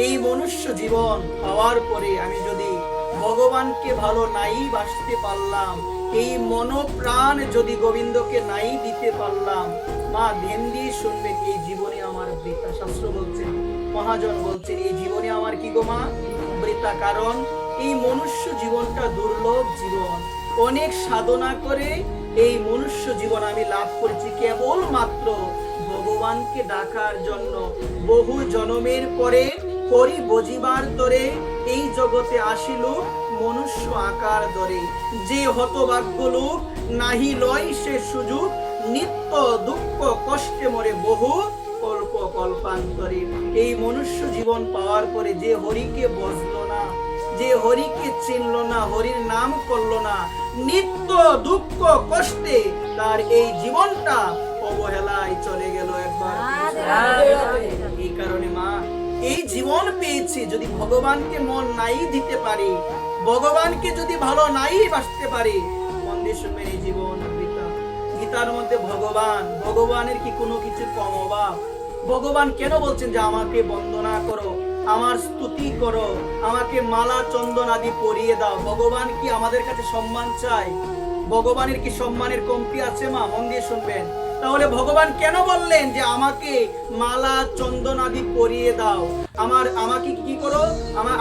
এই মনুষ্য জীবন পাওয়ার পরে আমি যদি ভগবানকে ভালো নাই বাসতে পারলাম, এই মনোপ্রাণ যদি গোবিন্দকে নাই দিতে পারলাম, মা ধ্যান দিয়ে শুনবেন এই জীবনে আমার বৃথা। শাস্ত্র বলছেন, মহাজন বলছেন এই জীবনে আমার কি গো মা? বৃথা। কারণ এই মনুষ্য জীবনটা দুর্লভ জীবন। অনেক সাধনা করে এই মনুষ্য জীবন আমি লাভ করেছি কেবল মাত্র ভগবানকে ডাকার জন্য। বহু জনমের পরে হরি বজিবার তরে এই জগতে আসিল মনুষ্য আকার ধরে। যে হতভাগ্য লোক নাহি লয় সে সুযোগ, নিত্য দুঃখ কষ্টে মরে বহু কল্প কল্পান্তরে। এই মনুষ্য জীবন পাওয়ার পরে যে হরিকে বসলো না, যে হরিকে চিনল না, হরির নাম করলো না, নিত্য দুঃখ কষ্টে তার এই জীবনটা অবহেলায় চলে গেল একবার। এই কারণে মা এই জীবন পেয়েছি, যদি ভগবানকে মন নাই দিতে পারি, ভগবানকে যদি ভালো নাই বাসতে পারি, মন দিয়ে শুনবেন এই জীবন বৃথা। গীতার মধ্যে ভগবানের কি কোনো কিছু কম অভাব? ভগবান কেন বলছেন যে আমাকে বন্দনা করো, আমার স্তুতি করো, আমাকে মালা চন্দন আদি পরিয়ে দাও? ভগবান কি আমাদের কাছে সম্মান চায়? ভগবানের কি সম্মানের কমতি আছে মা? মন দিয়ে শুনবেন। তাহলে ভগবান কেন বললেন যে আমাকে মালা চন্দন আদি পরিয়ে দাও, আমাকে কি করো?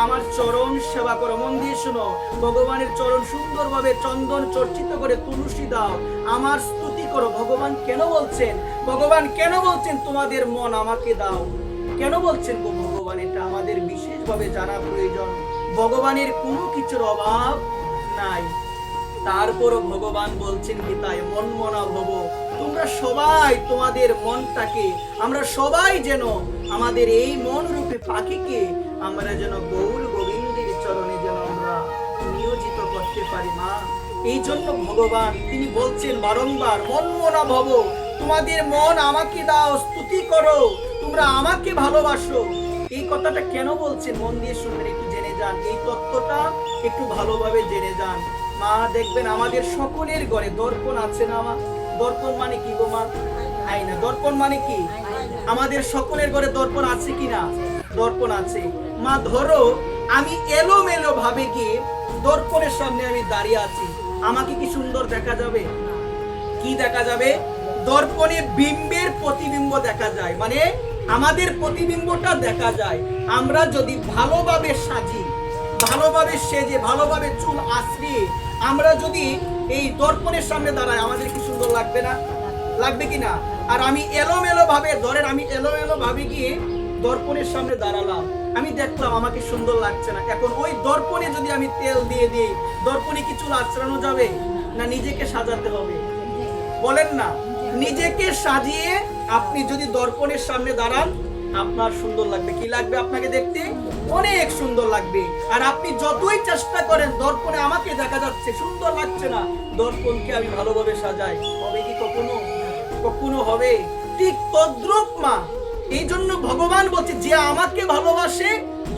আমার চরণ সেবা করো। মন দিয়ে শুনো, ভগবানের চরণ সুন্দরভাবে চন্দন চর্চিত করে তুলসী দাও, আমার স্তুতি করো। ভগবান কেন বলছেন? ভগবান কেন বলছেন তোমাদের মন আমাকে দাও? কেন বলছেন গো ভগবান? এটা আমাদের বিশেষভাবে জানা প্রয়োজন। ভগবানের কোনো কিছুর অভাব নাই। তারপরও ভগবান বলছেন গীতায়, মন মনা ভব। তোমরা সবাই তোমাদের মনটাকে, আমরা সবাই যেন আমাদের এই মন রূপে পাখিকে আমরা যেন গৌর গোবিন্দের চরণে যেন আমরা নিয়োজিত করতে পারি মা। এই জন্য ভগবান তিনি বলছেন বারংবার, মন মনা ভব, তোমাদের মন আমাকে দাও, স্তুতি করো, তোমরা আমাকে ভালোবাসো। এই কথাটা কেন বলছেন? মন দিয়ে শুনবেন, একটু জেনে যান, এই তত্ত্বটা একটু ভালোভাবে জেনে যান মা। দেখবেন আমাদের সকলের ঘরে দর্পণ আছে না মা? দর্পণ মানে কি গো মা? আয়না। দর্পণ মানে কি? আমাদের সকলের ঘরে দর্পণ আছে কি না? দর্পণ আছে মা। ধরো আমি এলোমেলো ভাবে গিয়ে দর্পণের সামনে আমি দাঁড়িয়ে আছি, আমাকে কি সুন্দর দেখা যাবে? কি দেখা যাবে? দর্পণে বিম্বের প্রতিবিম্ব দেখা যায়, মানে আমাদের প্রতিবিম্বটা দেখা যায়। আমরা যদি ভালোভাবে সাজি, ভালোভাবে সেজে, ভালোভাবে চুল আশ্রিয়ে আমরা যদি এই দর্পণের সামনে দাঁড়াই, আমাদের কি সুন্দর লাগবে না? লাগবে কি না? আর আমি এলোমেলো ভাবে, ধরেন আমি এলোমেলো ভাবে গিয়ে দর্পণের সামনে দাঁড়ালাম, আমি দেখলাম আমাকে সুন্দর লাগছে না। এখন ওই দর্পণে যদি আমি তেল দিয়ে দিই, দর্পণে কি চুল আঁচড়ানো যাবে না? নিজেকে সাজাতে হবে, বলেন না? নিজেকে সাজিয়ে আপনি যদি দর্পণের সামনে দাঁড়ান, আপনার সুন্দর লাগবে। কি লাগবে? আপনাকে দেখতে অনেক সুন্দর লাগবে। আর আপনি যতই চেষ্টা করেন, দর্পণে আমাকে দেখা যাচ্ছে, সুন্দর লাগছে না, দর্পণকে আমি ভালোভাবে সাজাই, হবে কি কখনো? কখনো হবে? ঠিক তদ্রূপ মা। এই জন্য ভগবান বলছে, যে আমাকে ভালোবাসে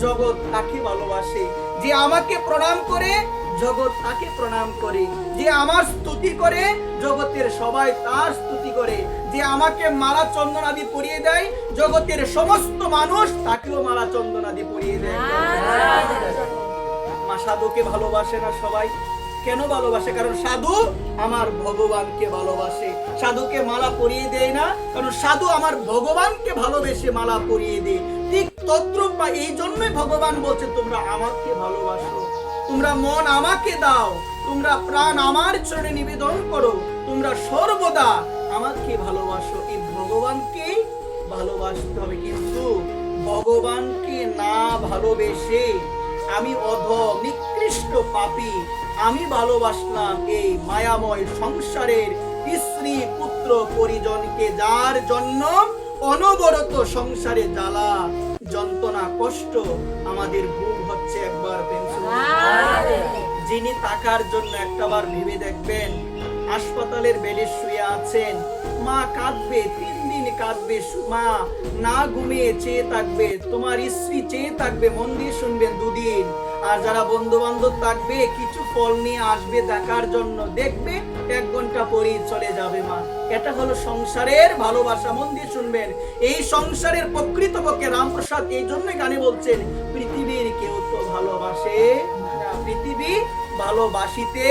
জগৎ তাকে ভালোবাসে, যে আমাকে প্রণাম করে জগৎ তাকে প্রণাম করে, যে আমার স্তুতি করে জগতের সবাই তার স্তুতি করে, যে আমাকে মালা চন্দন আদি পরিয়ে দেয় জগতের সমস্ত মানুষ তাকেও মালা চন্দন আদি পরিয়ে দেয়। মা সাধুকে ভালোবাসে না সবাই? কেন ভালোবাসে? কারণ সাধু আমার ভগবানকে ভালোবাসে। সাধুকে মালা পরিয়ে দেয় না, কারণ সাধু আমার ভগবানকে ভালোবেসে মালা পরিয়ে দেয়। ঠিক তদ্রূপ এই জন্যই ভগবান বলছে, তোমরা আমাকে ভালোবাসো, তোমরা মন আমাকে দাও, তোমরা প্রাণ আমার চরণে নিবেদন করো, তোমরা সর্বদা আমাকে ভালোবাসো। এই ভগবানকে ভালোবাসতে হবে। কিন্তু ভগবানকে না ভালোবেসে আমি অধম নিকৃষ্ট পাপী, আমি ভালোবাসলাম এই মায়াময় সংসারের স্ত্রী পুত্র পরিজনকে, যার জন্য অনবরত সংসারে জ্বালা যন্ত্রণা কষ্ট আমাদের ভোগ হচ্ছে। একবার যিনি টাকার জন্য একটাবার ভেবে দেখবেন, হাসপাতালের বেডে শুয়ে আছেন, মা কাঁদবে, 3 দিন কাঁদবে, মা না ঘুমিয়ে চেয়ে থাকবে, তোমার স্ত্রী চেয়ে থাকবে, মন দিয়ে শুনবেন, দুদিন। আর যারা বন্ধু বান্ধব থাকবে কিছু ফল নিয়ে আসবে দেখার জন্য, দেখবে 1 ঘন্টা পরেই চলে যাবে মা। এটা হলো সংসারের ভালোবাসা, মন দিয়ে শুনবেন। এই সংসারের প্রকৃতপক্ষে রামপ্রসাদ এই জন্যই গানে বলছেন, পৃথিবীর কেউ তো ভালোবাসে না, পৃথিবী ভালোবাসিতে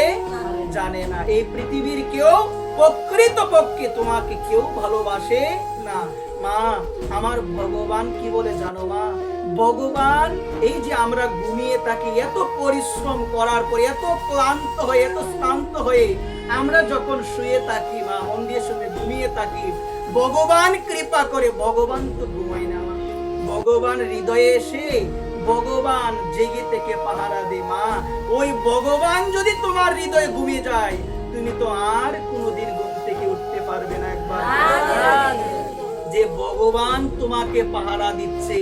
জানে না। এই পৃথিবীর কেউ প্রকৃতপক্ষে তোমাকে কেউ ভালোবাসে না মা। আমার ভগবান কি বলে জানো মা? ভগবান এই যে আমরা ঘুমিয়ে থাকি, এত পরিশ্রম করার পরে এত ক্লান্ত হয়ে, এত শ্রান্ত হয়ে আমরা যখন শুয়ে থাকি মা, মন দিয়ে শুনে ঘুমিয়ে থাকি, ভগবান কৃপা করে, ভগবান তো ঘুমায় না মা, ভগবান হৃদয়ে এসে ভগবান জেগে থেকে পাহারা দে মা। ওই ভগবান যদি তোমার হৃদয়ে ঘুমিয়ে যায়, তুমি তো আর কোনোদিন ঘুম থেকে উঠতে পারবে না। একবার যে ভগবান তোমাকে পাহারা দিচ্ছে,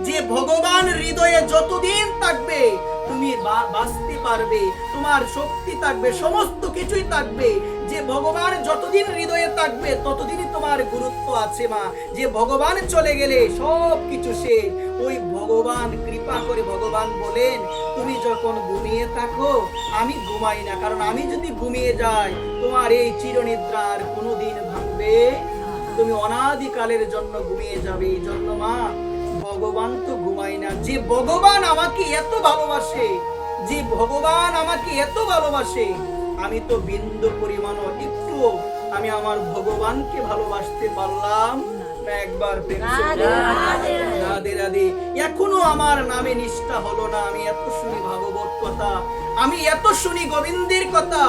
যে ভগবান হৃদয়ে যতদিন থাকবে তুমি বাঁচতে পারবে, তোমার শক্তি থাকবে, সমস্ত কিছুই থাকবে। যে ভগবান যতদিন হৃদয়ে থাকবে ততদিনই তোমার গুরুত্ব আছে মা। যে ভগবান চলে গেলে সব কিছু শেষ। ওই ভগবান কৃপা করে ভগবান বলেন, তুমি যখন ঘুমিয়ে থাকো আমি ঘুমাই না, কারণ আমি যদি ঘুমিয়ে যাই তোমার এই চিরনিদ্রার কোনোদিন ভাঙবে, তুমি অনাদিকালের জন্য ঘুমিয়ে যাবে। এই জন্য মা ভগবান তো ঘুমায় না। যে ভগবান আমাকে এত ভালোবাসে, যে ভগবান আমাকে এত ভালোবাসে, আমি তো বিন্দু পরিমাণ একটু আমি আমার ভগবানকে ভালোবাসতে পারলাম না। একবার রাধে রাধে। এখনো আমার নামে নিষ্ঠা হলো না। আমি এত শুনি ভাগবত কথা, আমি এত শুনি গোবিন্দের কথা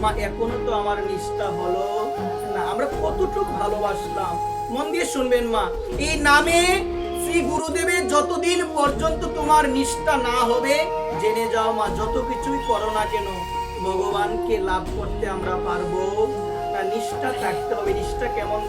মা, এখনো তো আমার নিষ্ঠা হলো না। আমরা কতটুকু ভালোবাসলাম, মন দিয়ে শুনবেন মা। এই নামে শ্রী গুরুদেবের যতদিন পর্যন্ত তোমার নিষ্ঠা না হবে, জেনে যাও মা, যত কিছুই করো না কেন ভগবানকে লাভ করতে আমরা পারবো না। নিষ্ঠা থাকতে হবে। নিষ্ঠা কেমন?